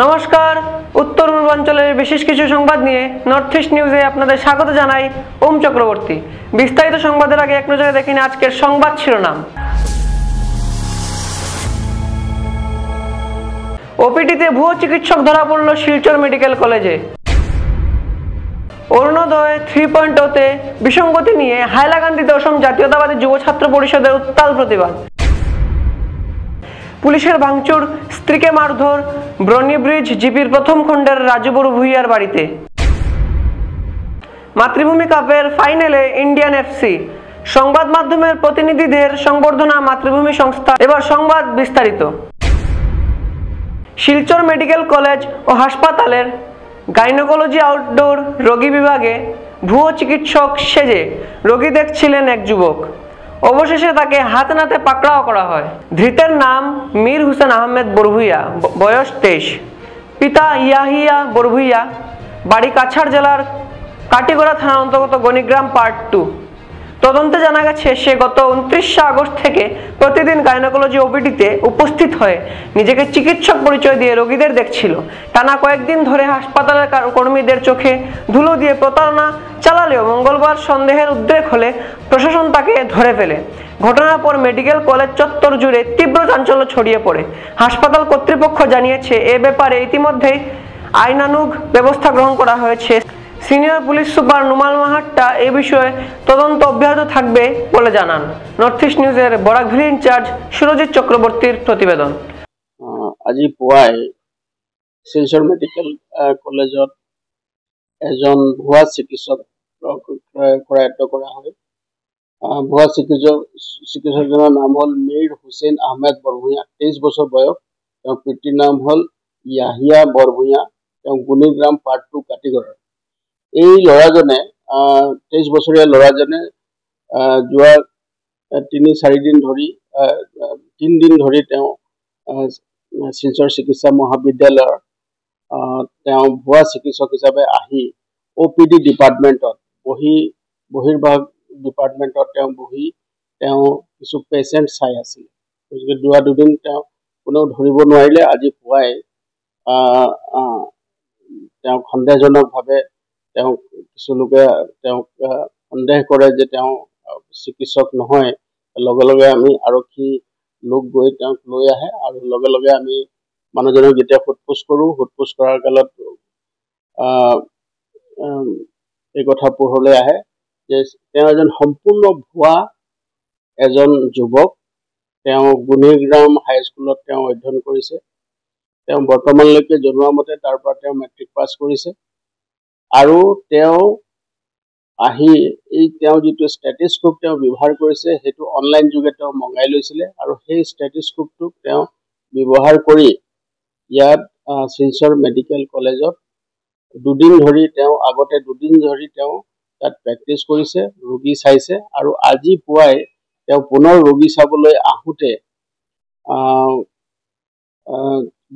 নমস্কার, উত্তর পূর্বাঞ্চলের বিশেষ কিছু সংবাদ নিয়ে নর্থ ইস্ট নিউজে আপনাদের স্বাগত জানাই ওম চক্রবর্তী। বিস্তারিত সংবাদের আগে এক নজরে দেখে নিন আজকের সংবাদ শিরোনাম। ওপিডিতে ভুয়ো চিকিৎসক ধরা পড়ল শিলচর মেডিকেল কলেজে। অরুণোদয় 3.0-তে বিসঙ্গতি নিয়ে হাইলাকান্দিতে অসম জাতীয়তাবাদী যুব ছাত্র পরিষদের উত্তাল প্রতিবাদ। পুলিশের ভাঙচুর, স্ত্রীকে মারধর ব্রনি ব্রিজ জিপির প্রথম খণ্ডের রাজু বড়ভূঁইয়ার বাড়িতে। মাতৃভূমি কাপের ফাইনালে ইন্ডিয়ান এফসি। সংবাদ মাধ্যমের প্রতিনিধিদের সংবর্ধনা মাতৃভূমি সংস্থা। এবার সংবাদ বিস্তারিত। শিলচর মেডিকেল কলেজ ও হাসপাতালের গাইনোকোলজি আউটডোর রোগী বিভাগে ভুয়ো চিকিৎসক সেজে রোগী দেখছিলেন এক যুবক। অবশেষে তাকে হাতে নাতে পাকড়াও করা হয়। ধৃতের নাম মীর হোসেন আহমেদ বড়ভূঁইয়া, বয়স 23, পিতা ইয়াহিয়া বড়ভূঁইয়া, বাড়ি কাছাড় জেলার কাটিগড়া থানার অন্তর্গত গণিগ্রাম পার্ট 2। তদন্তে জানা গেছে সে গত 29 আগস্ট থেকে প্রতিদিন গাইনোকোলজি ওপিডিতে উপস্থিত হয়ে নিজেকে চিকিৎসক পরিচয় দিয়ে রোগীদের দেখছিল। টানা কয়েকদিন ধরে হাসপাতালের কর্মীদের চোখে ধুলো দিয়ে প্রতারণা চালালেও মঙ্গলবার সন্দেহের উদ্রেক হলে প্রশাসন তাকে ধরে ফেলে। ঘটনার পর মেডিকেল কলেজ চত্বর জুড়ে তীব্র চাঞ্চল্য ছড়িয়ে পড়ে। হাসপাতাল কর্তৃপক্ষ জানিয়েছে এ ব্যাপারে ইতিমধ্যেই আইনানুগ ব্যবস্থা গ্রহণ করা হয়েছে। Senior police super Numal Mahatta এই বিষয়ে তদন্ত অব্যাহত থাকবে বলে জানান। নর্থ ইস্ট নিউজের বরাক ভ্যালি ইনচার্জ সুরজিৎ চক্রবর্তীর প্রতিবেদন। আজি পুৱাই শিলচৰ মেডিকেল কলেজত এজন ভুৱা চিকিৎসক কৰায়ত্ব কৰা হয়। ভুৱা চিকিৎসকজনৰ নাম হ'ল মীৰ হোসেন আহমেদ বৰভূঁইয়া, 23 বছৰ বয়স। তেওঁৰ পিতৃৰ নাম হ'ল ইয়াহিয়া বৰভূঁইয়া, তেওঁ গুণিগ্ৰাম পাৰ্ট 2 কাটিগড়ৰ। এই ল'ৰাজনে 23 বছৰীয়া ল'ৰাজনে যোৱা 3-4 দিন ধৰি 3 দিন ধৰি তেওঁ শিলচৰ চিকিৎসা মহাবিদ্যালয়ৰ তেওঁ ভুৱা চিকিৎসক হিচাপে আহি OPD ডিপাৰ্টমেণ্টত বহিৰ্ভাগ ডিপাৰ্টমেণ্টত তেওঁ বহি তেওঁ কিছু পেচেণ্ট চাই আছিল। গতিকে দুদিন তেওঁ কোনেও ধৰিব নোৱাৰিলে। আজি পুৱাই তেওঁ সন্দেহজনকভাৱে তেওঁ কিছু লোকে তেওঁক সন্দেহ কৰে যে তেওঁ চিকিৎসক নহয়। লগে লগে আমি আৰক্ষী লোক গৈ তেওঁক লৈ আহে আৰু লগে লগে আমি মানুহজনক যেতিয়া সোধপোছ কৰোঁ, সোধপোছ কৰাৰ কালত এই কথা পোহৰলৈ আহে যে তেওঁ এজন সম্পূৰ্ণ ভুৱা এজন যুৱক। তেওঁ গুণিগ্ৰাম হাইস্কুলত তেওঁ অধ্যয়ন কৰিছে। তেওঁ বৰ্তমানলৈকে জনোৱা মতে তাৰ পৰা তেওঁ মেট্ৰিক পাছ কৰিছে আৰু তেওঁ আহি তেওঁ যিটো ষ্টেথিস্কোপ তেওঁ ব্যৱহাৰ কৰিছে সেইটো অনলাইন যোগে তেওঁ মঙাই লৈছিলে আৰু সেই ষ্টেথিস্কোপটোক তেওঁ ব্যৱহাৰ কৰি ইয়াত শিলচৰ মেডিকেল কলেজত দুদিন ধৰি তেওঁ তাত প্ৰেক্টিছ কৰিছে, ৰোগী চাইছে আৰু আজি পুৱাই তেওঁ পুনৰ ৰোগী চাবলৈ আহোঁতে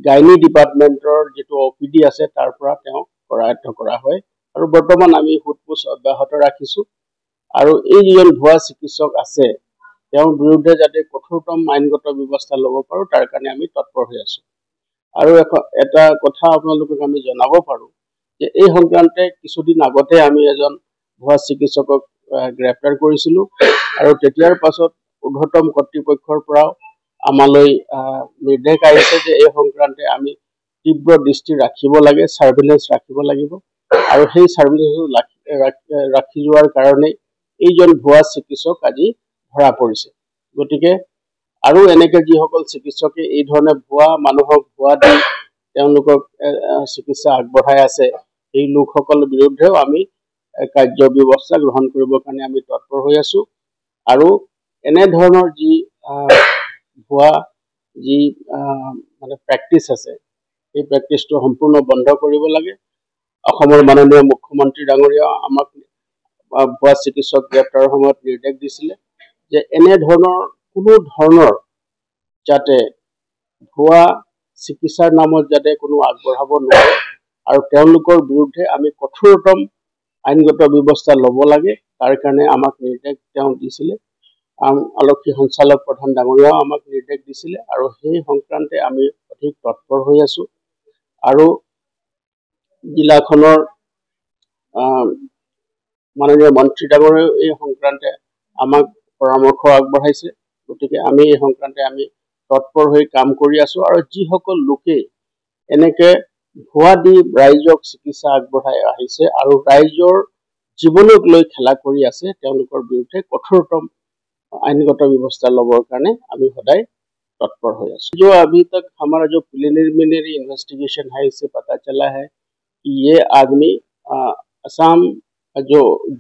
গাইনী ডিপাৰ্টমেণ্টৰ যিটো OPD আছে তাৰ পৰা তেওঁ কৰায়ত্ব কৰা হয় আৰু বৰ্তমান আমি সোধপোছ অব্যাহত ৰাখিছোঁ। আৰু এই যিজন ভুৱা চিকিৎসক আছে তেওঁৰ বিৰুদ্ধে যাতে কঠোৰতম আইনগত ব্যৱস্থা ল'ব পাৰোঁ তাৰ কাৰণে আমি তৎপৰ হৈ আছোঁ। আৰু এটা কথা আপোনালোকক আমি জনাব পাৰোঁ যে এই সংক্ৰান্তে কিছুদিন আগতে আমি এজন ভুৱা চিকিৎসকক গ্ৰেপ্তাৰ কৰিছিলোঁ আৰু তেতিয়াৰ পাছত ঊৰ্ধ্বতম কৰ্তৃপক্ষৰ পৰাও আমালৈ নিৰ্দেশ আহিছে যে এই সংক্ৰান্তে আমি তীব্ৰ দৃষ্টি ৰাখিব লাগে, ছাৰ্ভিলেঞ্চ ৰাখিব লাগিব আৰু সেই ছাৰ্ভিলেঞ্চ ৰাখি যোৱাৰ কাৰণেই এইজন ভুৱা চিকিৎসক আজি ধৰা পৰিছে। গতিকে আৰু এনেকৈ যিসকল চিকিৎসকে এই ধৰণে ভুৱা মানুহক ভুৱা দি তেওঁলোকক চিকিৎসা আগবঢ়াই আছে এই লোকসকলৰ বিৰুদ্ধেও আমি কাৰ্য ব্যৱস্থা গ্ৰহণ কৰিবৰ কাৰণে আমি তৎপৰ হৈ আছোঁ আৰু এনেধৰণৰ যি ভুৱা যি মানে প্ৰেক্টিছ আছে এই প্ৰেক্টিছটো সম্পূৰ্ণ বন্ধ কৰিব লাগে। অসমৰ মাননীয় মুখ্যমন্ত্ৰী ডাঙৰীয়াও আমাক ভুৱা চিকিৎসক গ্ৰেপ্তাৰৰ সময়ত নিৰ্দেশ দিছিলে যে এনেধৰণৰ কোনো ধৰণৰ যাতে ভুৱা চিকিৎসাৰ নামত যাতে কোনো আগবঢ়াব নোৱাৰে আৰু তেওঁলোকৰ বিৰুদ্ধে আমি কঠোৰতম আইনগত ব্যৱস্থা ল'ব লাগে তাৰ কাৰণে আমাক নিৰ্দেশ তেওঁ দিছিলে। আৰক্ষী সঞ্চালক প্ৰধান ডাঙৰীয়াও আমাক নিৰ্দেশ দিছিলে আৰু সেই সংক্ৰান্তে আমি অধিক তৎপৰ হৈ আছোঁ আৰু জিলাখনৰ মাননীয় মন্ত্ৰী ডাঙৰেও এই সংক্ৰান্তে আমাক পৰামৰ্শ আগবঢ়াইছে। গতিকে আমি এই সংক্ৰান্তে আমি তৎপৰ হৈ কাম কৰি আছো আৰু যিসকল লোকে এনেকে ভুৱা দি ৰাইজক চিকিৎসা আগবঢ়াই আহিছে আৰু ৰাইজৰ জীৱনক লৈ খেলা কৰি আছে তেওঁলোকৰ বিৰুদ্ধে কঠোৰতম আইনগত ব্যৱস্থা ল'বৰ কাৰণে আমি সদায় तत्पर हो। जो अभी तक हमारा जो प्रिलिमिनरी इन्वेस्टिगेशन है इससे पता चला है कि ये आदमी असम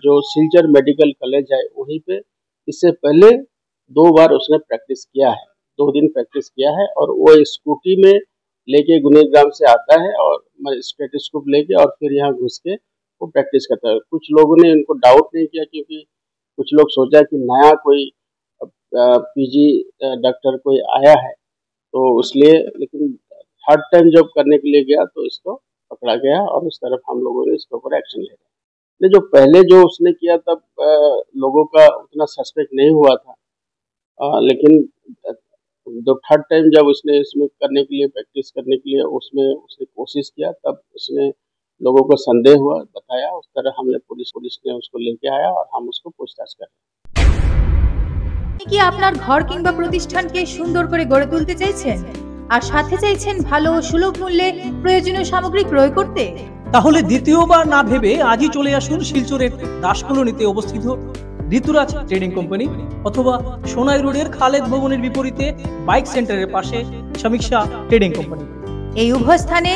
जो सिलचर मेडिकल कॉलेज है वहीं पे इससे पहले 2 बार उसने प्रैक्टिस किया है, 2 दिन प्रैक्टिस किया है और वो स्कूटी में लेके गुनेग्राम से आता है और स्टेथोस्कोप लेके और फिर यहाँ घुस के वो प्रैक्टिस करता है। कुछ लोगों ने इनको डाउट नहीं किया क्योंकि कुछ लोग सोचा कि नया कोई पीजी डॉक्टर कोई आया है तो इसलिए, लेकिन थर्ड टाइम जब करने के लिए गया तो इसको पकड़ा गया और उस तरफ हम लोगों ने इसके ऊपर एक्शन ले रहे। जो पहले जो उसने किया तब लोगों का उतना सस्पेक्ट नहीं हुआ था, लेकिन जो थर्ड टाइम जब उसने इसमें करने के लिए प्रैक्टिस करने के लिए उसमें उसने कोशिश किया तब उसने लोगों को संदेह हुआ, बताया, उस तरह हमने पुलिस ने उसको लेके आया और हम उसको पूछताछ कर रहे हैं। কি আপনার ঘর কিংবা প্রতিষ্ঠানকে সুন্দর করে গড়ে তুলতে চাইছেন আর সাথে চাইছেন ভালো ও সুলভ মূল্যে প্রয়োজনীয় সামগ্রী ক্রয় করতে? তাহলে দ্বিতীয়বার না ভেবে আজই চলে আসুন শিলচরের দাসকলোনিতে অবস্থিত ঋতুরাজ ট্রেডিং কোম্পানি অথবা সোনাই রোডের খালেদ ভবনের বিপরীতে বাইক সেন্টারের পাশে সমীক্ষা ট্রেডিং কোম্পানি। এই উভয় স্থানে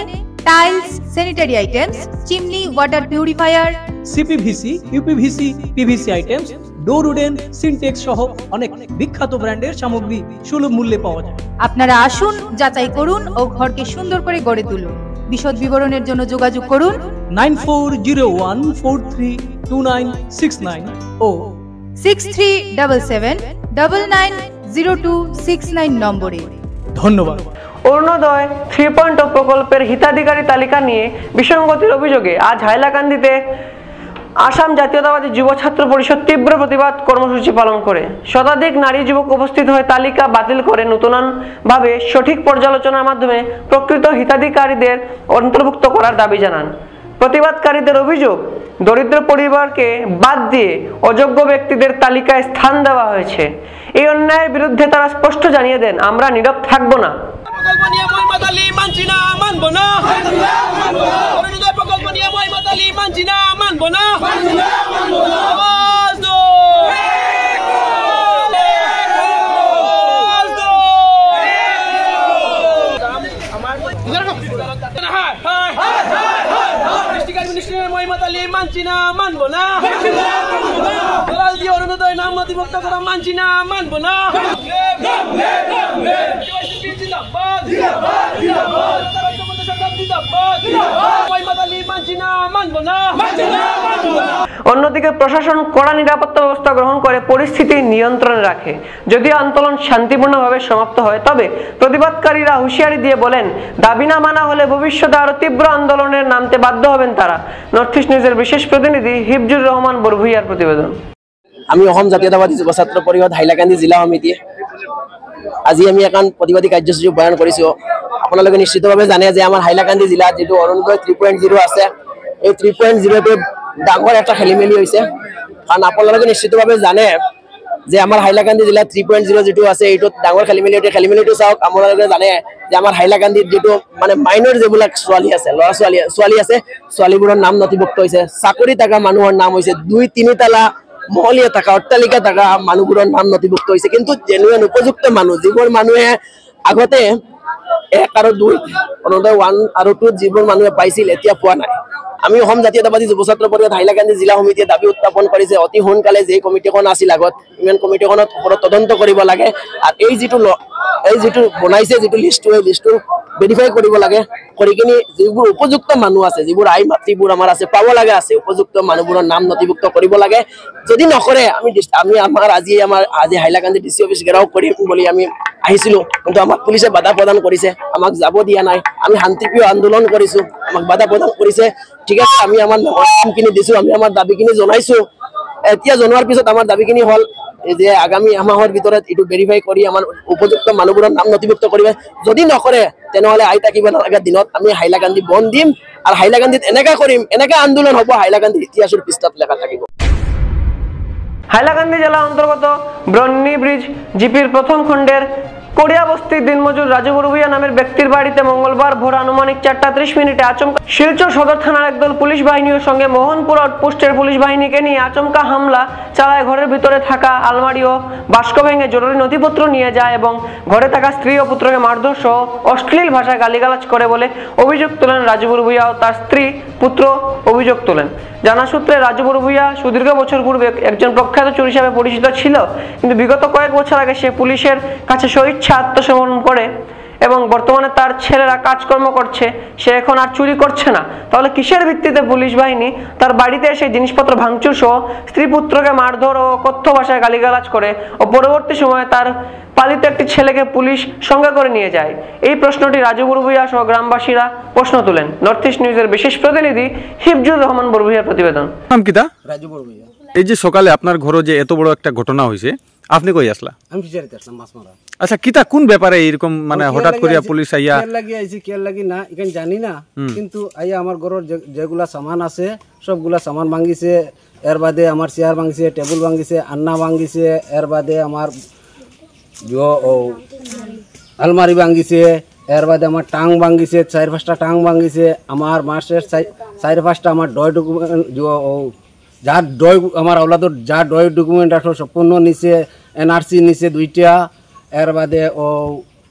tiles, sanitary items, chimney, water purifier, CPVC, uPVC, PVC items, ডোর উডেন, সিনটেক্স সহ অনেক বিখ্যাত ব্র্যান্ডের সামগ্রী সুলভ মূল্যে পাওয়া যায়। আপনারা আসুন, যাচাই করুন ও ঘরকে সুন্দর করে গড়ে তুলুন। বিশদ বিবরণের জন্য যোগাযোগ করুন 9401432969 ও 6377990269 নম্বরে। ধন্যবাদ। অরুণোদয় 3.0 প্রকল্পের হিতাধিকারী তালিকা নিয়ে বিসঙ্গতির অভিযোগে আজ হাইলাকান্দিতে আসাম জাতীয়তাবাদী যুব ছাত্র পরিষদ তীব্র প্রতিবাদ কর্মসূচি পালন করে শতাধিক নারী যুবক উপস্থিত হয়ে তালিকা বাতিল করে নতুনভাবে সঠিক পর্যালোচনার মাধ্যমে প্রকৃত হিতাধিকারীদের অন্তর্ভুক্ত করার দাবি জানান। প্রতিবাদকারীদের অভিযোগ, দরিদ্র পরিবারকে বাদ দিয়ে অযোগ্য ব্যক্তিদের তালিকায় স্থান দেওয়া হয়েছে। এই অন্যায়ের বিরুদ্ধে তারা স্পষ্ট জানিয়ে দেন, আমরা নীরব থাকব না। অরুণোদয় নাম নথিভুক্ত করা মানছি না, মানবো না। অন্যদিকে প্রশাসন কড়া নিরাপত্তা ব্যবস্থা গ্রহণ করে পরিস্থিতি নিয়ন্ত্রণে রাখে। যদিও আন্দোলন শান্তিপূর্ণভাবে সমাপ্ত হয়, তবে প্রতিবাদকারীরা হুঁশিয়ারি দিয়ে বলেন, দাবি না মানা হলে ভবিষ্যতে আরো তীব্র আন্দোলনের নামতে বাধ্য হবেন তারা। নর্থ ইস্ট নিউজের বিশেষ প্রতিনিধি হিফজুর রহমান বরভুইয়ার প্রতিবেদন। আমি অসম জাতীয়তাবাদী যুৱ ছাত্ৰ পৰিষদ হাইলাকান্দি জিলা সমিতিয়ে আজি আমি এখন প্ৰতিবাদী কাৰ্যসূচী ৰূপায়ণ কৰিছো। আপোনালোকে নিশ্চিতভাৱে জানে যে আমাৰ হাইলাকান্দি জিলাত যেটো অৰুণোদয় 3.0 আছে, এই 3.0তে ডাঙৰ একটা খেলিমেলি হৈছে। কাৰণ আপোনালোকে নিশ্চিতভাৱে জানে যে আমাৰ হাইলাকান্দি জিলাত 3.0 যেটো আছে এইটো ডাঙৰ খেলিমেলিটো চাওক। আপোনালোকে জানে যে আমাৰ হাইলাকান্দিত যেটো মানে মাইনৰ যেবিলাক ছোৱালী আছে, ল'ৰা ছোৱালী আছে, ছোৱালীবোৰৰ নাম নথিভুক্ত হৈছে। চাকৰি থকা মানুহৰ নাম হৈছে 2-3 তালা মহলীয়া থাকা, অট্টালিকা থাকা মানুহবোৰৰ নাম নথিভুক্ত হৈছে। কিন্তু জেনুৱেন উপযুক্ত মানুহ, যিবোৰ মানুহে আগতে 1 আৰু 2 অৰুণোদয় 1 আৰু 2 যিবোৰ মানুহে পাইছিল এতিয়া পোৱা নাই। আমি অসম জাতীয়তাবাদী যুৱ ছাত্ৰ পৰিষদ হাইলাকান্দি জিলা সমিতিয়ে দাবী উত্থাপন কৰিছে অতি সোনকালে যে কমিটিখন আছিল আগত, ইমান কমিটিখনত ওপৰত তদন্ত কৰিব লাগে আৰু এই যিটো বনাইছে যিটো লিষ্টটো, এই লিষ্টটো ভেৰিফাই কৰিব লাগে। কৰি কিনি যিবোৰ উপযুক্ত মানুহ আছে, যিবোৰ আই মাতৃবোৰ আমাৰ আছে, পাব লাগে আছে, উপযুক্ত মানুহবোৰৰ নাম নথিভুক্ত কৰিব লাগে। যদি নকৰে আজি হাইলাকান্দি ডিচি অফিচ ঘেৰাও কৰিম বুলি আমি আহিছিলো, কিন্তু আমাক পুলিচে বাধা প্ৰদান কৰিছে, আমাক যাব দিয়া নাই। আমি শান্তিপ্ৰিয় আন্দোলন কৰিছো, আমাক বাধা প্ৰদান কৰিছে। ঠিক আছে, আমি আমাৰ নামখিনি দিছো, আমি আমাৰ দাবীখিনি জনাইছো, এতিয়া জনোৱাৰ পিছত আমাৰ দাবীখিনি হ'ল যে আগামী এমাহৰ ভিতৰত এইটো ভেৰিফাই কৰি আমাৰ উপযুক্ত মানুহবোৰৰ নাম নথিভুক্ত কৰিব। যদি নকৰে তেনেহ'লে আই থাকিব নলগা দিনত আমি হাইলাকান্দি বন্ধ দিম আৰু হাইলাকান্দিত এনেকা কৰিম, এনেকা আন্দোলন হ'ব, হাইলাকান্দিৰ ইতিহাসৰ পৃষ্ঠাত লেখা থাকিব। হাইলাকান্দি জেলা অন্তর্গত ব্রহ্মী ব্রিজ জিপির প্রথম খণ্ডের কোড়িয়া বস্তির দিনমজুর রাজু বড়ভূঁইয়া নামের ব্যক্তির বাড়িতে মঙ্গলবার ভোর আনুমানিক 4:30 আচমকা শিলচর সদর থানার একদল পুলিশ বাহিনীর সঙ্গে মোহনপুর আউটপোস্টের পুলিশ বাহিনীকে নিয়ে আচমকা হামলা চালায়। ঘরের ভিতরে থাকা আলমারি ও বাস্ক ভেঙে জরুরি নথিপত্র নিয়ে যায় এবং ঘরে থাকা স্ত্রী ও পুত্রকে মারধর সহ অশ্লীল ভাষায় গালিগালাজ করে বলে অভিযোগ তোলেন রাজু বড়ভূঁইয়া ও তার স্ত্রী পুত্র অভিযোগ তোলেন। জানা সূত্রে রাজু বড়ভূঁইয়া সুদীর্ঘ বছর পূর্বে একজন প্রখ্যাত চোর হিসাবে পরিচিত ছিল, কিন্তু বিগত কয়েক বছর আগে সে পুলিশের কাছে স্বেচ্ছা আত্মসমর্পণ করে এবং বর্তমানে তার ছেলেরা কাজকর্ম করছে, সে এখন আর চুরি করছে না। তাহলে কিসের ভিত্তিতে পুলিশ বাহিনী তার বাড়িতে এসে জিনিসপত্র ভাঙচুর সহ স্ত্রী পুত্রকে মারধর ও কথ্য ভাষায় গালিগালাজ করে ও পরবর্তী সময়ে তার পালিত একটি ছেলেকে পুলিশ সঙ্গে করে নিয়ে যায়? এই প্রশ্নটি রাজু বড়ভূঁইয়া সহ গ্রামবাসীরা প্রশ্ন তোলেন। নর্থ ইস্ট নিউজের বিশেষ প্রতিনিধি হিফজুর রহমান বড়ভূঁইয়ার প্রতিবেদন। নাম কিতা? রাজু বড়ভূঁইয়া। এই যে সকালে আপনার ঘরে যে এত বড় একটা ঘটনা হয়েছে, আপনি কই আসলা? আমি ফিশারিতে আসলাম মাছ মারা। আচ্ছা, কিতা কোন ব্যাপারে এরকম মানে হঠাৎ করে পুলিশ আইয়া? কেয়ার লাগি আইছি, কেয়ার লাগি না এখানে জানি না, কিন্তু আইয়া আমার ঘরের যেগুলা সামান আছে সবগুলা সামান ভাঙিছে। এর বাদে আমার চেয়ার ভাঙিছে, টেবিল ভাঙিছে, আন্না ভাঙিছে। এর বাদে আমার আলমারি ভাঙিছে। এর বাদে আমার টাং ভাঙিছে, 4-5টা টাং ভাঙিছে। আমার মাসের 4-5টা আমার ডয় ডকুমেন্ট, যার ডয় আমার আওলাদর যা ডয় ডকুমেন্ট আসলো সম্পূর্ণ নিচে, এনআরসি নিচে 2টা। এর বাদে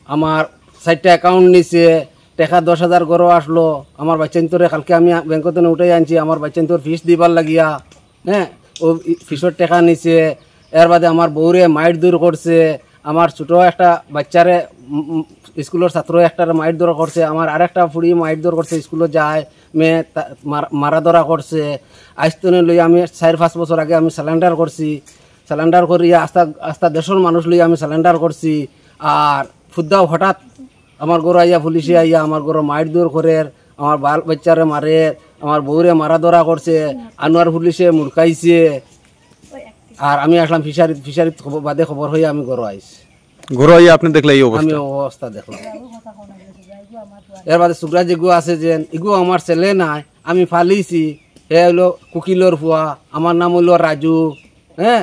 আমার 4টা অ্যাকাউন্ট নিচে, টাকা 10,000 গড়ো আসলো। আমার বাচ্চান্তরে কালকে আমি ব্যাংকতে উঠাই আনছি আমার বাচ্চান্তর ফিস দিবার লাগিয়া, হ্যাঁ, ও ফিসের টাকা নিচে। এর বাদে আমার বউরে মাইট দূর করছে। আমার ছোটো একটা বাচ্চারে স্কুলের ছাত্র একটা মাইট ধরা করছে। আমার আরেকটা ফুড়ি মাইট ধরা করছে, স্কুলে যায় মেয়ে মারা ধরা করছে। আইস্তনে লই আমি 4-5 বছর আগে আমি স্যালেন্ডার করছি। স্যালেন্ডার করিয়া আস্তা দেশের মানুষ লই আমি স্যালেন্ডার করছি। আর ফুদ্দাও হঠাৎ আমার গরু আইয়া পুলিশে আইয়া আমার গরু মাইট দূর করে, আমার বাল বাচ্চারে মারে, আমার বউরে মারা ধরা করছে। আনোয়ার পুলিশে মুড়কাইছে। আর আমি আসলাম ফিশারিত বাদে খবর হয়ে আমি গরু আইছি। ঘরে আইয়া আপনি দেখলে এই অবস্থা? আমি অবস্থা দেখলাম। এর বাদে সুগ্রা যেগু আছে যে এগু আমার ছেলে নাই, আমি ফালিছি। হে হলো কুকিলোর ফুয়া, আমার নাম হলো রাজু, হ্যাঁ।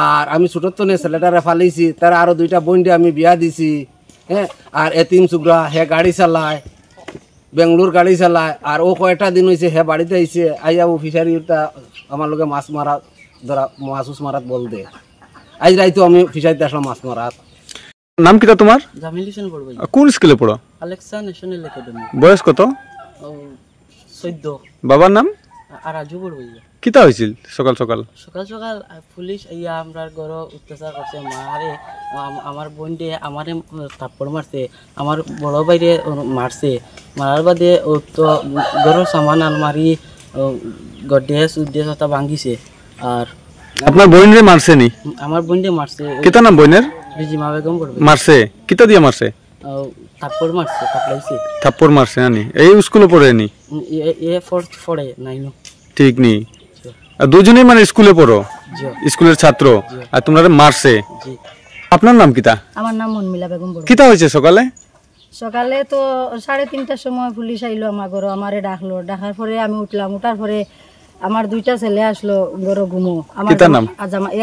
আর আমি ছোটর তো ছেলেটারে ফালিছি, তার আরো 2টা বোনকে আমি বিয়া দিছি, হ্যাঁ। আর এতিম সুগ্রা হে গাড়ি চালায়, বেঙ্গলোর গাড়ি চালায়। আর ও কয়েকটা দিন হয়েছে হে বাড়িতে আইছে, আইয়া ও ফিশারিটা আমার লোকে মাছ মারা ধরা মাছ মারাত বল দে। আজ রাইতো আমি ফিশারিতে আসলাম মাছ মারাত। নাম কিতা তোমার? জামিল হোসেন বড়ভূঁইয়া। কোন স্কুলে পড়ো? Alexa national academy. বয়স কত? 14। বাবার নাম? আর রাজু বড়ভূঁইয়া। কিতা হয়েছিল সকাল সকাল? সকাল সকাল পুলিশ আইয়া আমরা ঘর অত্যাচার করছে, মারে আমার বোন দিয়ে আমারে থাপ্পড় মারছে, আমার বড় বাইরে মারছে। মারার বাদে ও তো ঘরের সামান আলমারি গড্ডে সুদ্দে সতা ভাঙিছে। আর আপনার বোনরে মারছে নি? আমার বোন দিয়ে মারছে। কিতা নাম বোনের? রিজিমা বেগম বড়ভূঁইয়া। মারছে কিতা দিয়ে মারছে? থাপ্পড় মারছে, থাপড়াইছে। থাপ্পড় মারছে নানি? এই স্কুলে পড়ে নি? এ ফোর্থ পড়ে নাইনো। ঠিক নি? দুজনেই মানে স্কুলে পড়ো? স্কুলের ছাত্র। আর তোমরা মারছে? আপনার নাম কিতা? আমার নাম মনমিলা বেগম বড়। কিতা হয়েছে সকালে? সকালে তো 3:30টার সময় পুলিশ আইলো আমার ঘরে, আমারে ডাকলো। ডাকার পরে আমি উঠলাম। উঠার পরে আমার 2টা ছেলে আসলো ঘরে ঘুমো। আমার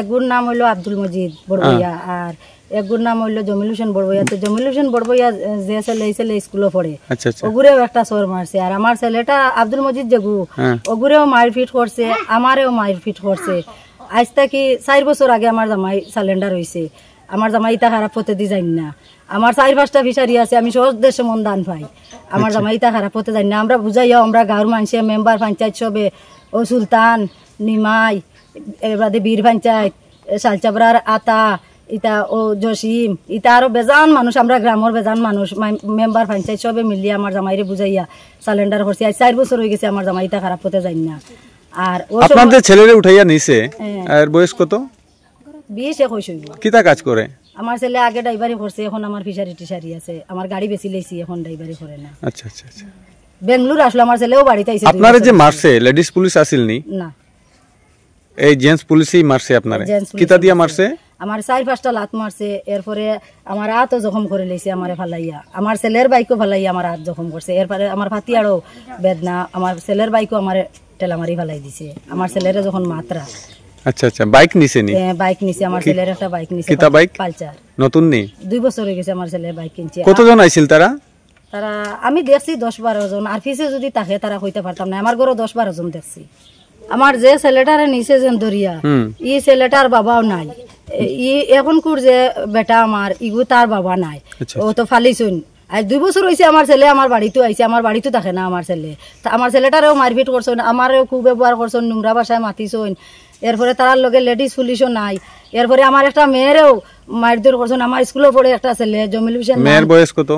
একগুর নাম হইলো আব্দুল মজিদ বড়ভূঁইয়া আর একগুর নাম হইলো জমিল হোসেন বড়ভূঁইয়া। তো জমিল হোসেন বড়ভূঁইয়া যে ছেলে স্কুলে পড়ে, ওগুরেও একটা চোর মারছে। আর আমার ছেলেটা আব্দুল মজিদ যেগু, ওগুরেও মারপিট করছে, আমারেও মারপিট করছে। আজ থেকে 4 বছর আগে আমার জামাই স্যালেন্ডার হয়েছে। আমার জামাই ইটা খারাপ হতে দি যাই না। আমার 4-5টা ফিশারি আছে, আমি সহজ দেশে মন দান পাই। আমার জামাই ইটা খারাপ হতে যাই না। আমরা বুঝাইয়া আমরা গাঁর মানুষে মেম্বার পঞ্চায়েত সবে, ও সুলতান নিমাই, এবারে বীর পঞ্চায়েত, শালচাবরার আতা, ইটা ও জসিম, ইটা আরো বেজান মানুষ, আমরা গ্রামের বেজান মানুষ মেম্বার পঞ্চায়েত সবে মিলিয়ে আমার জামাইরে বুঝাইয়া স্যালেন্ডার করছি। আজ 4 বছর হয়ে গেছে আমার জামাই ইটা খারাপ হতে যাই না। আর আপনাদের ছেলেরে উঠাইয়া নিছে, আর বয়স কত? 20-21 হইব। কিতা কাজ করে? আমার ছেলে আগে ড্রাইভারি করছে, এখন আমার ফিশারি টিশারি আছে। আমার গাড়ি বেশি লইছি, এখন ড্রাইভারি করে না। আচ্ছা আচ্ছা আচ্ছা। বেঙ্গলোর আসলো, আমার ছেলেও বাড়িতে আইছে। আপনারে যে মারছে লেডিস পুলিশ আসিল নি? না। এই জেন্টস পুলিশই মারছে আপনারে? Gents police কিতা দিয়া মারছে? আমার 4-5টা লাত মারছে, এরপরে আমার হাতও জখম করে লইছে আমারে ফালাইয়া, আমার ছেলের বাইকও ফালাইয়া আমার হাত জখম করছে, এরপরে আমার ফাতিয়ারও বেদনা, আমার ছেলের বাইকও আমারে টেলামারি ফালাই দিছে আমার ছেলেরে যখন মাত্রা। আচ্ছা আচ্ছা, বাইক নিছে নি? বাইক নিছে, আমার ছেলের একটা বাইক নিছে। কিতা বাইক? পালচার। নতুন নি? 2 বছর হয়ে গেছে আমার ছেলের বাইক কিনছে। কতজন আইছিল তারা? তারা আমি দেখছি 10-12 জন, আর পিছে যদি থাকে তারা কইতে পারতাম না, আমার ঘরে 10-12 জন দেখছি। আমার যে ছেলেটারে নিচে যেন দরিয়া, ই ছেলেটার বাবাও নাই, ই এখন কুর যে বেটা আমার ইগু তার বাবা নাই, ও তো ফালিছুন। আজ 2 বছর হয়েছে আমার ছেলে আমার বাড়িতে আইছে, আমার বাড়িতে থাকে না আমার ছেলে। আমার ছেলেটারেও মারপিট করছেন, আমারও খুব ব্যবহার করছেন, নোংরা ভাষায় মাতিছেন। এরপরে তার লগে লেডিস পুলিশও নাই। এরপরে আমার একটা মেয়েরও মারধর করছেন, আমার স্কুলে পড়ে একটা ছেলে জমিল হোসেন। মেয়ের বয়স কত?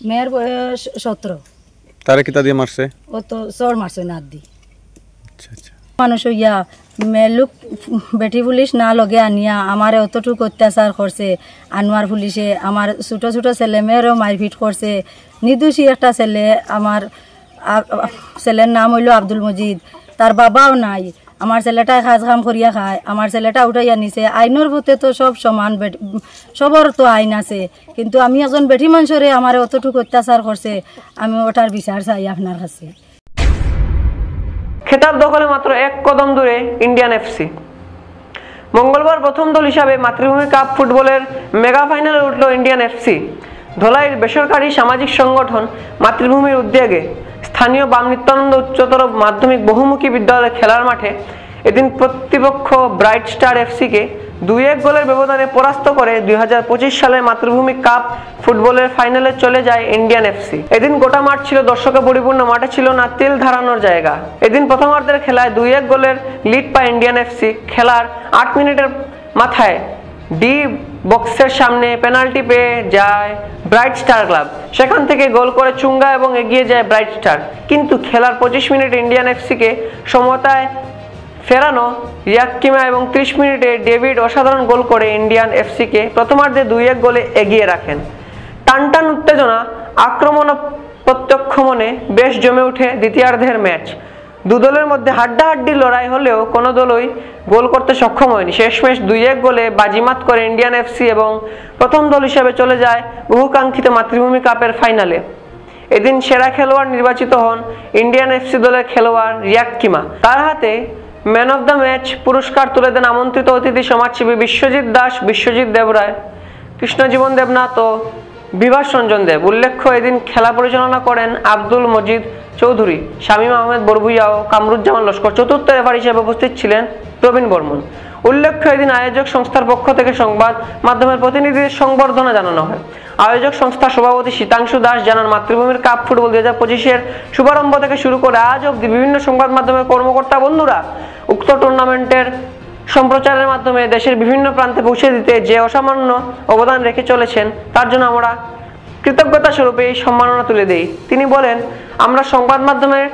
মেয়ের বয়স 17। তারে কিতা দিয়ে মারছে? ও তো চোর মারছে না দি। আচ্ছা আচ্ছা। মানুষ হইয়া মেলুক বেটি পুলিশ না লগে আনিয়া আমার অতটুকু অত্যাচার করছে। আনোয়ার পুলিশে আমার ছোট ছোট ছেলে মেয়েরও মারপিট করছে। নির্দোষী একটা ছেলে, আমার ছেলের নাম হইল আব্দুল মজিদ, তার বাবাও নাই। আমার ছেলেটাই কাজ কাম করিয়া খায়, আমার ছেলেটা উঠাইয়া নিছে। আইনের ভূতে তো সব সমান, সবর তো আইন আছে, কিন্তু আমি একজন বেটি মানুষরে আমার অতটুকু অত্যাচার করছে, আমি ওটার বিচার চাই আপনার কাছে। খেতাব দখলে মাত্র 1 কদম দূরে ইন্ডিয়ান এফসি। মঙ্গলবার প্রথম দল হিসাবে মাতৃভূমি কাপ ফুটবলের মেগা ফাইনালে উঠল ইন্ডিয়ান এফসি। ধলাইয়ের বেসরকারি সামাজিক সংগঠন মাতৃভূমির উদ্যোগে স্থানীয় বাম নিত্যানন্দ উচ্চতর মাধ্যমিক বহুমুখী বিদ্যালয়ের খেলার মাঠে এদিন প্রতিপক্ষ ব্রাইট স্টার এফসিকে 2-1 গোলের ব্যবধানে পরাস্ত করে 2025 সালের মাতৃভূমি কাপ ফুটবলের ফাইনালে চলে যায় ইন্ডিয়ান এফসি। এদিন গোটা মাঠ ছিল দর্শকে পরিপূর্ণ, মাঠে ছিল না তেল ধারানোর জায়গা। এদিন প্রথমার্ধের খেলায় 2-1 গোলের লিড পায় ইন্ডিয়ান এফসি। খেলার 8 মিনিটের মাথায় ডি বক্সের সামনে পেনাল্টি পেয়ে যায় ব্রাইট স্টার ক্লাব। সেখান থেকে গোল করে চুঙ্গা এবং এগিয়ে যায় ব্রাইট স্টার। কিন্তু খেলার 25 মিনিট ইন্ডিয়ান এফসিকে সমতায় ফেরানো ইয়াক্কিমা এবং 30 মিনিটে ডেভিড অসাধারণ গোল করে ইন্ডিয়ান এফসিকে প্রথমার্ধে 2-1 গোলে এগিয়ে রাখেন। টানটান উত্তেজনা, আক্রমণ ও প্রত্যক্ষমণে বেশ জমে ওঠে দ্বিতীয়ার্ধের ম্যাচ। দু দলের মধ্যে হাড্ডাহাড্ডি লড়াই হলেও কোনো দলই গোল করতে সক্ষম হয়নি। শেষমেশ 2-1 গোলে বাজিমাত করে ইন্ডিয়ান এফসি এবং প্রথম দল হিসেবে চলে যায় বহুকাঙ্ক্ষিত মাতৃভূমি কাপের ফাইনালে। এদিন সেরা খেলোয়াড় নির্বাচিত হন ইন্ডিয়ান এফসি দলের খেলোয়াড় ইয়াক্কিমা। তার হাতে ম্যান অফ দ্য ম্যাচ পুরস্কার তুলে দেন আমন্ত্রিত অতিথি সমাজসেবী বিশ্বজিৎ দাস, বিশ্বজিৎ দেবরায়, কৃষ্ণজীবন দেবনাথ ও বিভাস রঞ্জন দেব। উল্লেখ্য, এদিন খেলা পরিচালনা করেন আব্দুল মজিদ চৌধুরী, শামীম আহমেদ বরভুইয়া ও কামরুজ্জামান লস্কর। চতুর্থ রেফারি হিসেবে উপস্থিত ছিলেন প্রবীণ বর্মন। উল্লেখ্য, এদিন আয়োজক সংস্থার পক্ষ থেকে সংবাদ মাধ্যমের প্রতিনিধিদের সংবর্ধনা জানানো হয়। আয়োজক সংস্থার সভাপতি শীতাংশু দাস জানান, মাতৃভূমির কাপ ফুটবল 2025-এর শুভারম্ভ থেকে শুরু করে আজ অবধি বিভিন্ন সংবাদ মাধ্যমের কর্মকর্তা বন্ধুরা উক্ত টুর্নামেন্টের সম্প্রচারের মাধ্যমে দেশের বিভিন্ন প্রান্তে পৌঁছে দিতে যে অসামান্য অবদান রেখে চলেছেন, তার জন্য আমরা কৃতজ্ঞতা স্বরূপে এই সম্মাননা তুলে দেই। তিনি বলেন, আমরা সংবাদ মাধ্যমের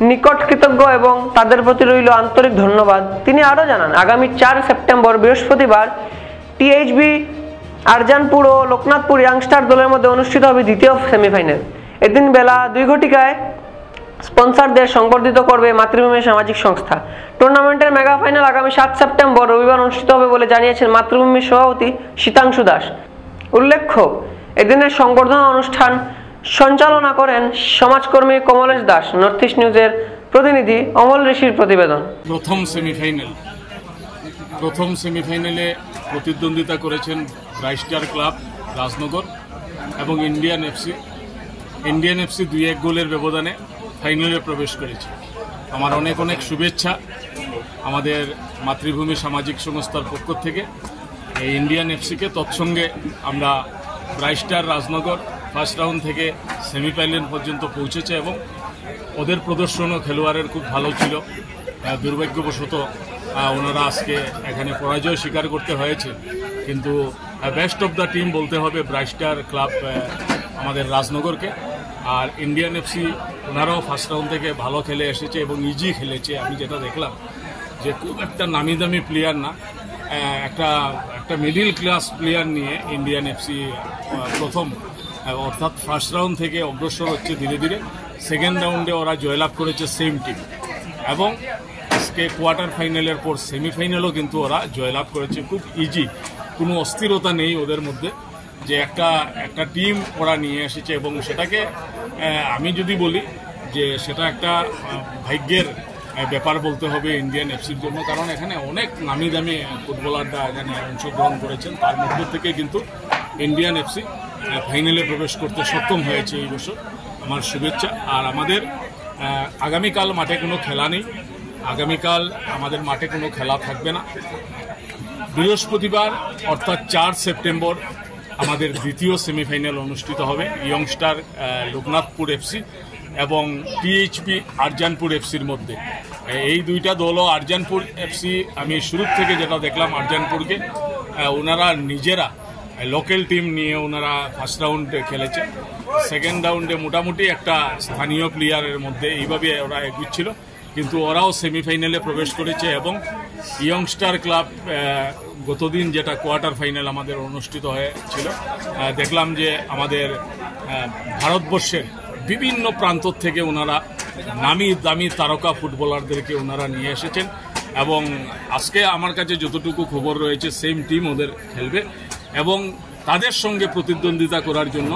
নিকট কৃতজ্ঞ এবং তাদের প্রতি রইল আন্তরিক ধন্যবাদ। তিনি আরও জানান, আগামী 4 সেপ্টেম্বর বৃহস্পতিবার টিএইচবি আরজানপুর ও লোকনাথপুর ইয়াংস্টার দলের মধ্যে অনুষ্ঠিত হবে দ্বিতীয় সেমিফাইনাল। এদিন বেলা 2 ঘটিকায় স্পন্সরদের সংবর্ধিত করবে মাতৃভূমি সামাজিক সংস্থা। টুর্নামেন্টের মেগা ফাইনাল আগামী 7 সেপ্টেম্বর রবিবার অনুষ্ঠিত হবে বলে জানিয়েছেন মাতৃভূমির সভাপতি শীতাংশু দাস। উল্লেখ্য, এদিনের সংবর্ধনা অনুষ্ঠান সঞ্চালনা করেন সমাজকর্মী কমলেশ দাস। নর্থ ইস্ট নিউজের প্রতিনিধি অমল ঋষির প্রতিবেদন। প্রথম সেমিফাইনালে প্রতিদ্বন্দ্বিতা করেছেন ব্রাইট স্টার ক্লাব রাজনগর এবং ইন্ডিয়ান এফসি 2-1 গোলের ব্যবধানে ফাইনালে প্রবেশ করেছে। আমার অনেক অনেক শুভেচ্ছা আমাদের মাতৃভূমি সামাজিক সংস্থার পক্ষ থেকে এই ইন্ডিয়ান এফসিকে। তৎসঙ্গে আমরা bright star Rajnagar first round থেকে সেমিফাইনাল পর্যন্ত পৌঁছেছে এবং ওদের প্রদর্শনও খেলোয়াড়ের খুব ভালো ছিল। দুর্ভাগ্যবশত ওনারা আজকে এখানে পরাজয় স্বীকার করতে হয়েছে, কিন্তু বেস্ট অফ দ্য টিম বলতে হবে ব্রাইট স্টার ক্লাব আমাদের রাজনগরকে। আর ইন্ডিয়ান এফসি ওনারাও ফার্স্ট রাউন্ড থেকে ভালো খেলে এসেছে এবং ইজি খেলেছে। আমি যেটা দেখলাম যে খুব একটা নামি দামি প্লেয়ার না, একটা মিডিল ক্লাস প্লেয়ার নিয়ে ইন্ডিয়ান এফসি প্রথম অর্থাৎ ফার্স্ট রাউন্ড থেকে অগ্রসর হচ্ছে ধীরে ধীরে। সেকেন্ড রাউন্ডে ওরা জয়লাভ করেছে সেম টিম এবং আজকে কোয়ার্টার ফাইনালের পর সেমিফাইনালও কিন্তু ওরা জয়লাভ করেছে। খুব ইজি, কোনো অস্থিরতা নেই ওদের মধ্যে, যে একটা টিম ওরা নিয়ে এসেছে। এবং সেটাকে আমি যদি বলি যে সেটা একটা ভাগ্যের ব্যাপার বলতে হবে ইন্ডিয়ান এফসির জন্য, কারণ এখানে অনেক নামি দামি ফুটবলাররা এখানে অংশগ্রহণ করেছেন। তার মধ্যে থেকে কিন্তু ইন্ডিয়ান এফসি ফাইনালে প্রবেশ করতে সক্ষম হয়েছে এই বছর। আমার শুভেচ্ছা। আর আমাদের আগামীকাল মাঠে কোনো খেলা নেই, আগামীকাল আমাদের মাঠে কোনো খেলা থাকবে না। বৃহস্পতিবার অর্থাৎ 4 সেপ্টেম্বর আমাদের দ্বিতীয় সেমিফাইনাল অনুষ্ঠিত হবে ইয়ংস্টার লোকনাথপুর এফসি এবং টিএইচপি আরজানপুর এফসির মধ্যে। এই দুইটা দলও আরজানপুর এফসি, আমি শুরু থেকে যেটা দেখলাম আরজানপুরকে ওনারা নিজেরা লোকাল টিম নিয়ে ওনারা ফার্স্ট রাউন্ডে খেলেছে, সেকেন্ড রাউন্ডে মোটামুটি একটা স্থানীয় প্লেয়ারের মধ্যে এইভাবে ওরা এগুচ্ছিল, কিন্তু ওরাও সেমিফাইনালে প্রবেশ করেছে। এবং ইয়ংস্টার ক্লাব গতদিন যেটা কোয়ার্টার ফাইনাল আমাদের অনুষ্ঠিত হয়েছিল, দেখলাম যে আমাদের ভারতবর্ষের বিভিন্ন প্রান্ত থেকে ওনারা নামি দামি তারকা ফুটবলারদেরকে ওনারা নিয়ে এসেছেন। এবং আজকে আমার কাছে যতটুকু খবর রয়েছে সেম টিম ওদের খেলবে এবং তাদের সঙ্গে প্রতিদ্বন্দ্বিতা করার জন্য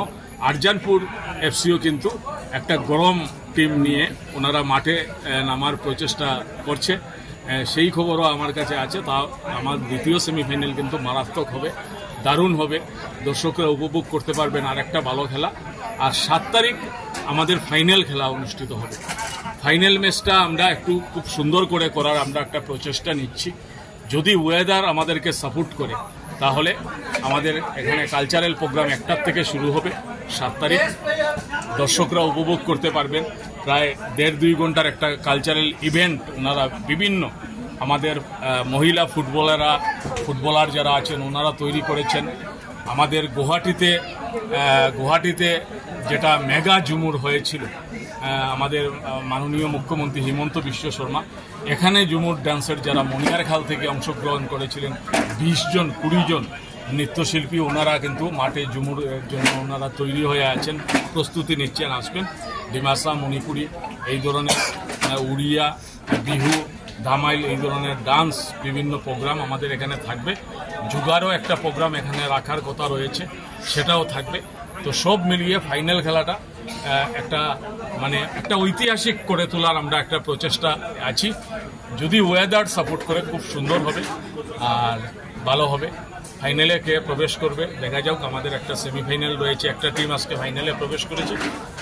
আরজানপুর এফসিও কিন্তু একটা গরম টিম নিয়ে ওনারা মাঠে নামার প্রচেষ্টা করছে, সেই খবরও আমার কাছে আছে। তা আমার দ্বিতীয় সেমিফাইনাল কিন্তু মারাত্মক হবে, দারুণ হবে, দর্শকরা উপভোগ করতে পারবেন আর একটা ভালো খেলা। আর 7 তারিখ আমাদের ফাইনাল খেলা অনুষ্ঠিত হবে। ফাইনাল ম্যাচটা আমরা একটু খুব সুন্দর করে করার আমরা একটা প্রচেষ্টা নিচ্ছি। যদি ওয়েদার আমাদেরকে সাপোর্ট করে তাহলে আমাদের এখানে কালচারাল প্রোগ্রাম 1টার থেকে শুরু হবে 7 তারিখ। দর্শকরা উপভোগ করতে পারবেন প্রায় 1.5-2 ঘন্টার একটা কালচারাল ইভেন্ট। ওনারা বিভিন্ন আমাদের মহিলা ফুটবলার যারা আছেন ওনারা তৈরি করেছেন। আমাদের গুয়াহাটিতে যেটা মেগা ঝুমুর হয়েছিল আমাদের মাননীয় মুখ্যমন্ত্রী হিমন্ত বিশ্ব শর্মা, এখানে ঝুমুর ডান্সের যারা মনিয়ারখাল থেকে অংশগ্রহণ করেছিলেন 20 জন 20 জন নৃত্যশিল্পী, ওনারা কিন্তু মাঠে ঝুমুরের জন্য ওনারা তৈরি হয়ে আছেন, প্রস্তুতি নিচ্ছেন। আসবেন ডিমাসা, মণিপুরি, এই ধরনের উড়িয়া, বিহু, ধামাইল, এই ধরনের ডান্স বিভিন্ন প্রোগ্রাম আমাদের এখানে থাকবে। জুগারও একটা প্রোগ্রাম এখানে রাখার কথা রয়েছে, সেটাও থাকবে। তো সব মিলিয়ে ফাইনাল খেলাটা একটা ঐতিহাসিক করে তোলার আমরা একটা প্রচেষ্টা আছি। যদি ওয়েদার সাপোর্ট করে খুব সুন্দর হবে আর ভালো হবে। ফাইনালে কে প্রবেশ করবে দেখা যাক। আমাদের একটা সেমিফাইনাল রয়েছে, একটা টিম আজকে ফাইনালে প্রবেশ করেছে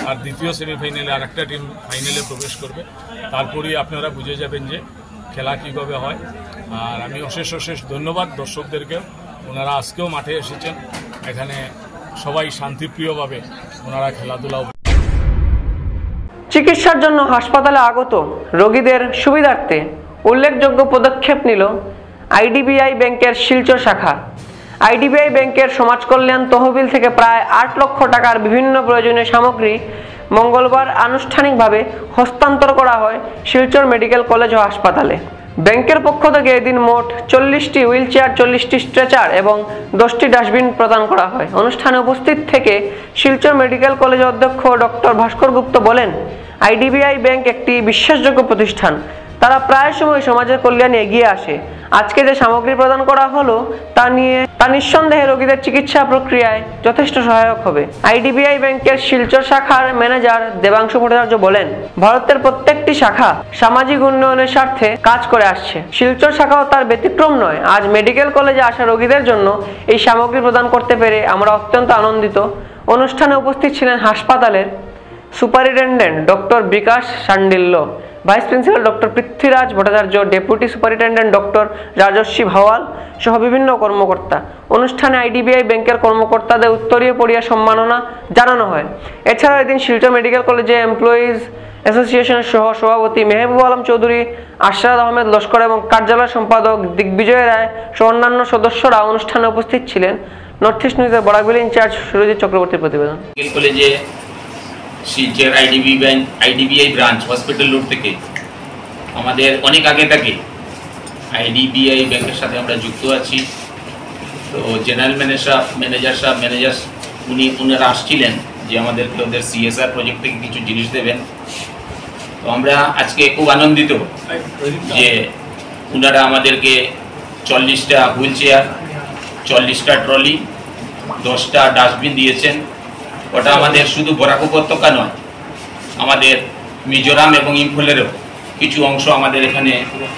আর দ্বিতীয় সেমিফাইনালে আর একটা টিম ফাইনালে প্রবেশ করবে। তারপরেই আপনারা বুঝে যাবেন যে খেলা কীভাবে হয়। আর আমি অশেষ ধন্যবাদ দর্শকদেরকেও, ওনারা আজকেও মাঠে এসেছেন, এখানে সবাই শান্তিপ্রিয়ভাবে ওনারা খেলাধুলা। চিকিৎসার জন্য হাসপাতালে আগত রোগীদের সুবিধার্থে উল্লেখযোগ্য পদক্ষেপ নিল আইডিবিআই ব্যাংকের শিলচর শাখা। আইডিবিআই ব্যাংকের সমাজ কল্যাণ তহবিল থেকে প্রায় 8 লক্ষ টাকার বিভিন্ন প্রয়োজনীয় সামগ্রী মঙ্গলবার আনুষ্ঠানিকভাবে হস্তান্তর করা হয় শিলচর মেডিকেল কলেজ ও হাসপাতালে। ব্যাংকের পক্ষ থেকে এদিন মোট 40টি হুইল চেয়ার, 40টি স্ট্রেচার এবং 10টি ডাস্টবিন প্রদান করা হয়। অনুষ্ঠানে উপস্থিত থেকে শিলচর মেডিকেল কলেজের অধ্যক্ষ ডক্টর ভাস্কর গুপ্ত বলেন, আইডিবিআই ব্যাংক একটি বিশ্বাসযোগ্য প্রতিষ্ঠান, তারা প্রায় সময় সমাজের কল্যাণে এগিয়ে আসে। আজকে যে সামগ্রী প্রদান করা হলো তা নিঃসন্দেহে রোগীদের চিকিৎসা প্রক্রিয়ায় যথেষ্ট সহায়ক হবে। আইডিবিআই ব্যাংকের শিলচর শাখার ম্যানেজার দেবাংশু ভট্টাচার্য বলেন, ভারতের প্রত্যেকটি শাখা সামাজিক উন্নয়নের স্বার্থে কাজ করে আসছে, শিলচর শাখাও তার ব্যতিক্রম নয়। আজ মেডিকেল কলেজে আসা রোগীদের জন্য এই সামগ্রী প্রদান করতে পেরে আমরা অত্যন্ত আনন্দিত। অনুষ্ঠানে উপস্থিত ছিলেন হাসপাতালের superintendent doctor Bikash Sandilya, vice principal doctor Prithviraj Bhattacharya, deputy superintendent doctor Rajasri Bhawal সহ বিভিন্ন কর্মকর্তা। অনুষ্ঠানে আইডিবিআই ব্যাংকের কর্মকর্তাদের উত্তরীয় পরিয়া সম্মাননা জানানো হয়। এছাড়াও এদিন শিলচর মেডিকেল কলেজে এমপ্লয়িজ অ্যাসোসিয়েশনের সহ সভাপতি মেহবুব আলম চৌধুরী, আশরাদ আহমেদ লস্কর এবং কার্যালয় সম্পাদক দিগ্বিজয় রায় সহ অন্যান্য সদস্যরা অনুষ্ঠানে উপস্থিত ছিলেন। নর্থ ইস্ট নিউজের বরাকবিল ইনচার্জ সুরজিৎ চক্রবর্তীর প্রতিবেদন। কলেজে Silchar IDBI branch hospital road থেকে আমাদের অনেক আগে থেকে আইডিবিআই ব্যাংকের সাথে আমরা যুক্ত আছি। তো জেনারেল ম্যানেজার ওনারা আসছিলেন যে আমাদেরকে ওদের সিএসআর প্রজেক্ট থেকে কিছু জিনিস দেবেন। তো তো আমরা আজকে খুব আনন্দিত যে ওনারা আমাদেরকে 40টা হুইল চেয়ার, 40টা ট্রলি, 10টা ডাস্টবিন দিয়েছেন। ওটা আমাদের শুধু বরাক উপত্যকা নয়, আমাদের মিজোরাম এবং ইম্ফলেরও কিছু অংশ, আমাদের এখানে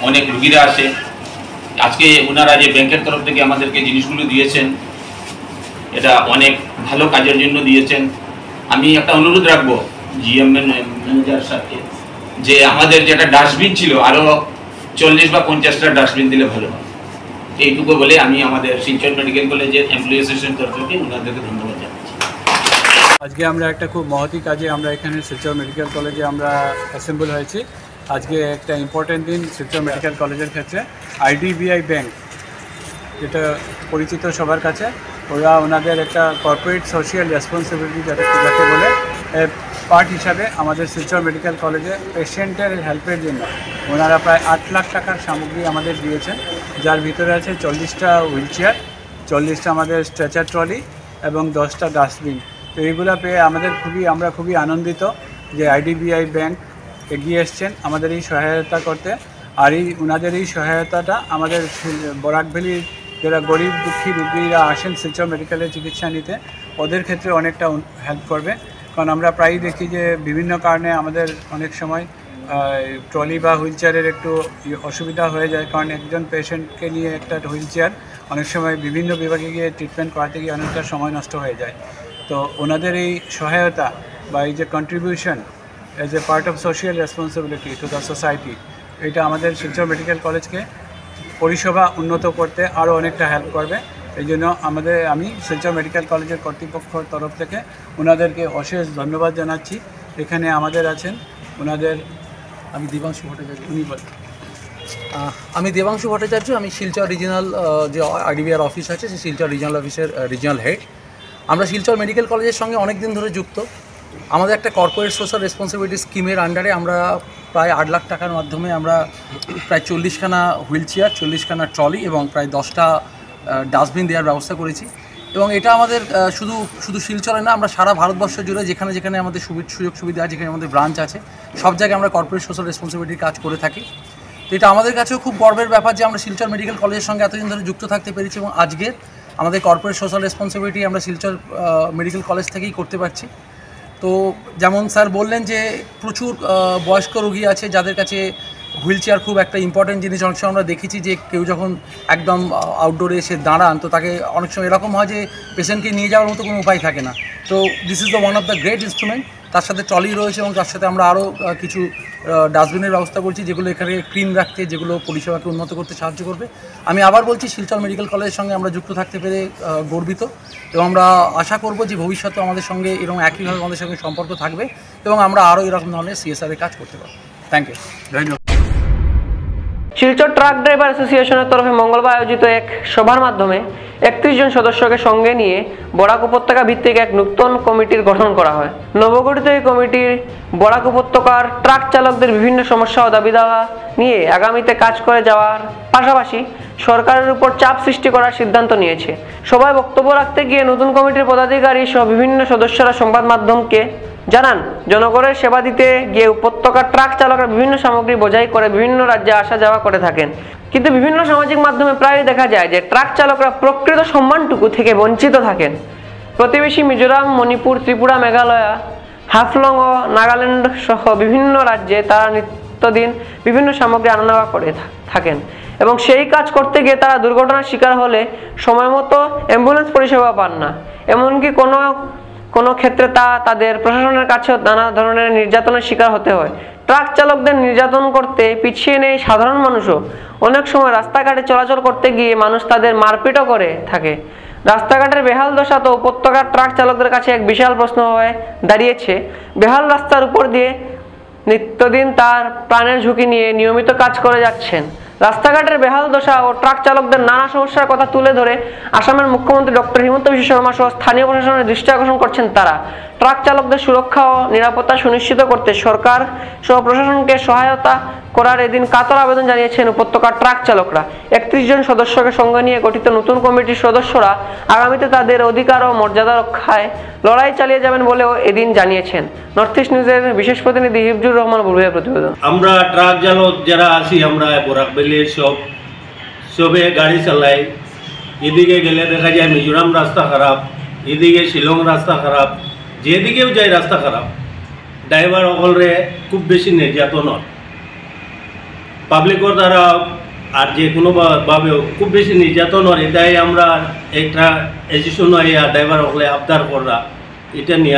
অনেক রুগীরা আসে। আজকে ওনারা যে ব্যাংকের তরফ থেকে আমাদেরকে জিনিসগুলো দিয়েছেন, এটা অনেক ভালো কাজের জন্য দিয়েছেন। আমি একটা অনুরোধ রাখবো জিএম ম্যানেজার সাথে, যে আমাদের যেটা ডাস্টবিন ছিল আরও 40 বা 50টা ডাস্টবিন দিলে ভালো হয়। এইটুকু বলে আমি আমাদের শিলচর মেডিকেল কলেজের এমপ্লয়ি অ্যাসোসিয়েশন তরফ থেকে ওনাদেরকে ধন্যবাদ জানাচ্ছি। আজকে আমরা একটা খুব মহতি কাজে আমরা এখানে শিলচর মেডিকেল কলেজে আমরা অ্যাসেম্বল হয়েছি। আজকে একটা ইম্পর্টেন্ট দিন শিলচর মেডিকেল কলেজের ক্ষেত্রে। আইডিবিআই ব্যাংক, যেটা পরিচিত সবার কাছে, ওরা ওনাদের একটা কর্পোরেট সোশিয়াল রেসপন্সিবিলিটি যাকে বলে পার্ট হিসাবে আমাদের শিলচর মেডিকেল কলেজে পেশেন্টের হেল্পের জন্য ওনারা প্রায় 8 লাখ টাকার সামগ্রী আমাদের দিয়েছেন, যার ভিতরে আছে 40টা হুইল চেয়ার, 40টা আমাদের স্ট্রেচার ট্রলি এবং 10টা ডাস্টবিন। তো এইগুলো পেয়ে আমরা খুবই আনন্দিত যে আইডিবিআই ব্যাংক এগিয়ে এসছেন আমাদের এই সহায়তা করতে। আর ওনাদের এই সহায়তাটা আমাদের বরাক ভ্যালির যারা গরিব দুঃখী রোগীরা আসেন শিলচর মেডিকেলে চিকিৎসা নিতে, ওদের ক্ষেত্রে অনেকটা হেল্প করবে। কারণ আমরা প্রায়ই দেখি যে বিভিন্ন কারণে আমাদের অনেক সময় ট্রলি বা হুইল চেয়ারের একটু অসুবিধা হয়ে যায়, কারণ একজন পেশেন্টকে নিয়ে একটা হুইল চেয়ার অনেক সময় বিভিন্ন বিভাগে গিয়ে ট্রিটমেন্ট করাতে গিয়ে অনেকটা সময় নষ্ট হয়ে যায়। তো ওনাদের এই সহায়তা বা এই যে contribution as a part of social responsibility to the society, এটা আমাদের শিলচর মেডিকেল কলেজকে পরিষেবা উন্নত করতে আরও অনেকটা হেল্প করবে। এই জন্য আমি শিলচর মেডিকেল কলেজের কর্তৃপক্ষর তরফ থেকে ওনাদেরকে অশেষ ধন্যবাদ জানাচ্ছি। এখানে আমাদের আছেন আমি দেবাংশু ভট্টাচার্য, আমি শিলচর রিজিনাল যে আইডিবিআর অফিস আছে সেই শিলচর রিজিনাল অফিসের রিজিনাল হেড। আমরা শিলচর মেডিকেল কলেজের সঙ্গে অনেক দিন ধরে যুক্ত। আমাদের একটা কর্পোরেট সোশ্যাল রেসপন্সিবিলিটি স্কিমের আন্ডারে আমরা প্রায় 8 লাখ টাকার মাধ্যমে আমরা প্রায় 40খানা হুইল চেয়ার, 40খানা ট্রলি এবং প্রায় 10টা ডাস্টবিন দেওয়ার ব্যবস্থা করেছি। এবং এটা আমাদের শুধু শিলচরে না, আমরা সারা ভারতবর্ষ জুড়ে যেখানে যেখানে আমাদের সুযোগ সুবিধা আছে, যেখানে আমাদের ব্রাঞ্চ আছে, সব জায়গায় আমরা কর্পোরেট সোশ্যাল রেসপন্সিবিলিটির কাজ করে থাকি। তো এটা আমাদের কাছেও খুব গর্বের ব্যাপার যে আমরা শিলচর মেডিকেল কলেজের সঙ্গে এতদিন ধরে যুক্ত থাকতে পেরেছি এবং আজকের আমাদের কর্পোরেট সোশ্যাল রেসপন্সিবিলিটি আমরা শিলচর মেডিকেল কলেজ থেকেই করতে পারছি। তো যেমন স্যার বললেন যে প্রচুর বয়স্ক রোগী আছে যাদের কাছে হুইল চেয়ার খুব একটা ইম্পর্টেন্ট জিনিস। অনেক সময় আমরা দেখেছি যে কেউ যখন একদম আউটডোরে এসে দাঁড়ান, তো তাকে অনেক সময় এরকম হয় যে পেশেন্টকে নিয়ে যাওয়ার মতো কোনো উপায় থাকে না। তো this is the one of the great instrument. তার সাথে ট্রলি রয়েছে এবং তার সাথে আমরা আরও কিছু ডাস্টবিনের ব্যবস্থা করছি, যেগুলো এখানে ক্লিন রাখতে, যেগুলো পরিষেবাকে উন্নত করতে সাহায্য করবে। আমি আবার বলছি, শিলচর মেডিকেল কলেজের সঙ্গে আমরা যুক্ত থাকতে পেরে গর্বিত এবং আমরা আশা করব যে ভবিষ্যতে আমাদের সঙ্গে এরকম একইভাবে আমাদের সঙ্গে সম্পর্ক থাকবে এবং আমরা আরও এরকম ধরনের সিএসআর কাজ করতে পারবো। থ্যাংক ইউ, ধন্যবাদ। শিলচর ট্রাক ড্রাইভার অ্যাসোসিয়েশনের তরফে মঙ্গলবার আয়োজিত এক সভার মাধ্যমে 31 জন সদস্যকে সঙ্গে নিয়ে বরাক উপত্যকা ভিত্তিক এক নূতন কমিটির গঠন করা হয়। নবগঠিত এই কমিটির বরাক উপত্যকার ট্রাক চালকদের বিভিন্ন সমস্যা ও দাবি দাওয়া নিয়ে আগামীতে কাজ করে যাওয়ার পাশাপাশি সরকারের উপর চাপ সৃষ্টি করার সিদ্ধান্ত নিয়েছে। সবাই বক্তব্য রাখতে গিয়ে নতুন কমিটির পদাধিকারী সহ বিভিন্ন সদস্যরা সংবাদ মাধ্যমকে জানান, জনগণের সেবা দিতে গিয়ে উপত্যকার ট্রাক চালকরা বিভিন্ন সামগ্রী বোঝাই করে বিভিন্ন রাজ্যে আসা যাওয়া করে থাকেন, কিন্তু বিভিন্ন সামাজিক মাধ্যমে প্রায় দেখা যায় যে ট্রাক চালকরা প্রকৃত সম্মানটুকু থেকে বঞ্চিত থাকেন। প্রতিবেশী মিজোরাম, মণিপুর, ত্রিপুরা, মেঘালয়, হাফলং ও নাগাল্যান্ড সহ বিভিন্ন রাজ্যে তারা নিত্যদিন বিভিন্ন সামগ্রী আনা নেওয়া করে থাকেন এবং সেই কাজ করতে গিয়ে তারা দুর্ঘটনার শিকার হলে সময় মতো অ্যাম্বুলেন্স পরিষেবা পান না। এমনকি কোনো ক্ষেত্রে তাদের প্রশাসনের কাছেও নানা ধরনের নির্যাতনের শিকার হতে হয়। ট্রাক চালকদের নির্যাতন করতে পিছিয়ে নেই সাধারণ মানুষও। অনেক সময় রাস্তাঘাটে চলাচল করতে গিয়ে মানুষ তাদের মারপিটও করে থাকে। রাস্তাঘাটের বেহাল দশা তো উপত্যকার ট্রাক চালকদের কাছে এক বিশাল প্রশ্ন হয়ে দাঁড়িয়েছে। বেহাল রাস্তার উপর দিয়ে নিত্যদিন তার প্রাণের ঝুঁকি নিয়ে নিয়মিত কাজ করে যাচ্ছেন। রাস্তাঘাটের বেহাল দশা ও ট্রাক চালকদের নানা সমস্যার কথা তুলে ধরে আসামের মুখ্যমন্ত্রী ডক্টর হিমন্ত বিশ্ব শর্মা সহ স্থানীয় প্রশাসনের দৃষ্টি আকর্ষণ করছেন তারা। ট্রাক চালকদের সুরক্ষা ও নিরাপত্তা সুনিশ্চিত করতে সরকার সহ প্রশাসনকে সহায়তা করার এদিন কাতর আবেদন জানিয়েছেন উপত্যকার ট্রাক চালকরা। 31 জন সদস্যকে সঙ্গে নিয়ে গঠিত নতুন কমিটির সদস্যরা আগামীতে তাদের অধিকার ও মর্যাদা রক্ষায় লড়াই চালিয়ে যাবেন বলেও এদিন জানিয়েছেন। নর্থ ইস্ট নিউজের বিশেষ প্রতিনিধি হিফজুর রহমান বুলবুলিয়ার প্রতিবেদন। আমরা ট্রাক চালক যারা আছি, আমরা বরাকবেলে সবে গাড়ি চালাই। এদিকে গেলে দেখা যায় মিজোরাম রাস্তা খারাপ, এদিকে শিলং রাস্তা খারাপ, যেদিকেও যাই রাস্তা খারাপ। ড্রাইভার সকলরে খুব বেশি নির্যাতন হয় পাবলিকর দ্বারা, আর যে কোনোভাবেও খুব বেশি নির্যাতন হয়। এটাই আমরা একটা এজিশন হয় আর ড্রাইভার সকলে আবদার করা, এটা নিয়ে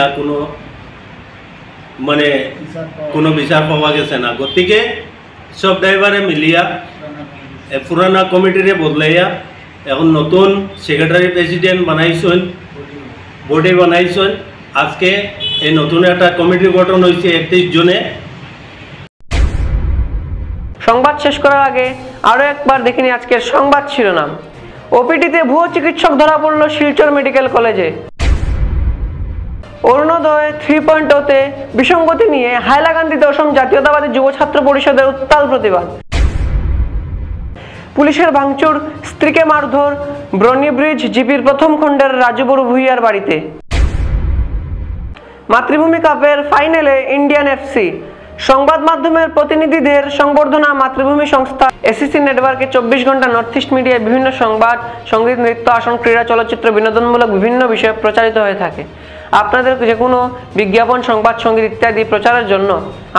কোনো বিচার পাওয়া গেছে না। গতিকে সব ড্রাইভারে মিলিয়া পুরানা কমিটিরে বদলাইয়া এখন নতুন সেক্রেটারি প্রেসিডেন্ট বানাইছেন, বোর্ডে বানাইছেন। আজকে এই নতুন একটা কমিটি গঠন হয়েছে 31 জনে। সংবাদ শেষ করার আগে আরো একবার দেখিনি আজকের সংবাদ শিরোনাম। ওপিডিতে ভুয়ো চিকিৎসক ধরা পড়ল শিলচর মেডিকেল কলেজে। অরুণোদয় 3.0-তে বিসঙ্গতি নিয়ে হাইলাকান্দিতে অসম জাতীয়তাবাদী যুব ছাত্র পরিষদের উত্তাল প্রতিবাদ। পুলিশের ভাঙচুর, স্ত্রীকে মারধর ব্রনি ব্রিজ জিপির প্রথম খণ্ডের রাজুবরু ভুইয়ার বাড়িতে। মাতৃভূমি কাপের ফাইনালে ইন্ডিয়ান এফসি। সংবাদ মাধ্যমের প্রতিনিধিদের সংবর্ধনা মাতৃভূমি সংস্থা এসিসি নেটওয়ার্কে 24 ঘন্টা নর্থ ইস্ট মিডিয়ায় বিভিন্ন সংবাদ, সঙ্গীত, নৃত্য, আসন, ক্রীড়া, চলচ্চিত্র, বিনোদনমূলক বিভিন্ন বিষয় প্রচারিত হয়ে থাকে। আপনাদের যে কোনো বিজ্ঞাপন, সংবাদ, সঙ্গীত ইত্যাদি প্রচারের জন্য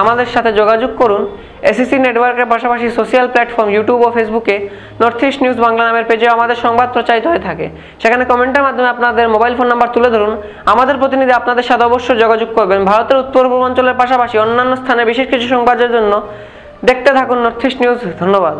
আমাদের সাথে যোগাযোগ করুন। এসিসি নেটওয়ার্কের পাশাপাশি সোশ্যাল প্ল্যাটফর্ম ইউটিউব ও ফেসবুকে নর্থ ইস্ট নিউজ বাংলা নামের পেজে আমাদের সংবাদ প্রচারিত হয়ে থাকে। সেখানে কমেন্টের মাধ্যমে আপনাদের মোবাইল ফোন নাম্বার তুলে ধরুন। আমাদের প্রতিনিধি আপনাদের সাথে অবশ্যই যোগাযোগ করবেন। ভারতের উত্তর পূর্বাঞ্চলের পাশাপাশি অন্যান্য স্থানে বিশেষ কিছু সংবাদের জন্য দেখতে থাকুন নর্থ ইস্ট নিউজ। ধন্যবাদ।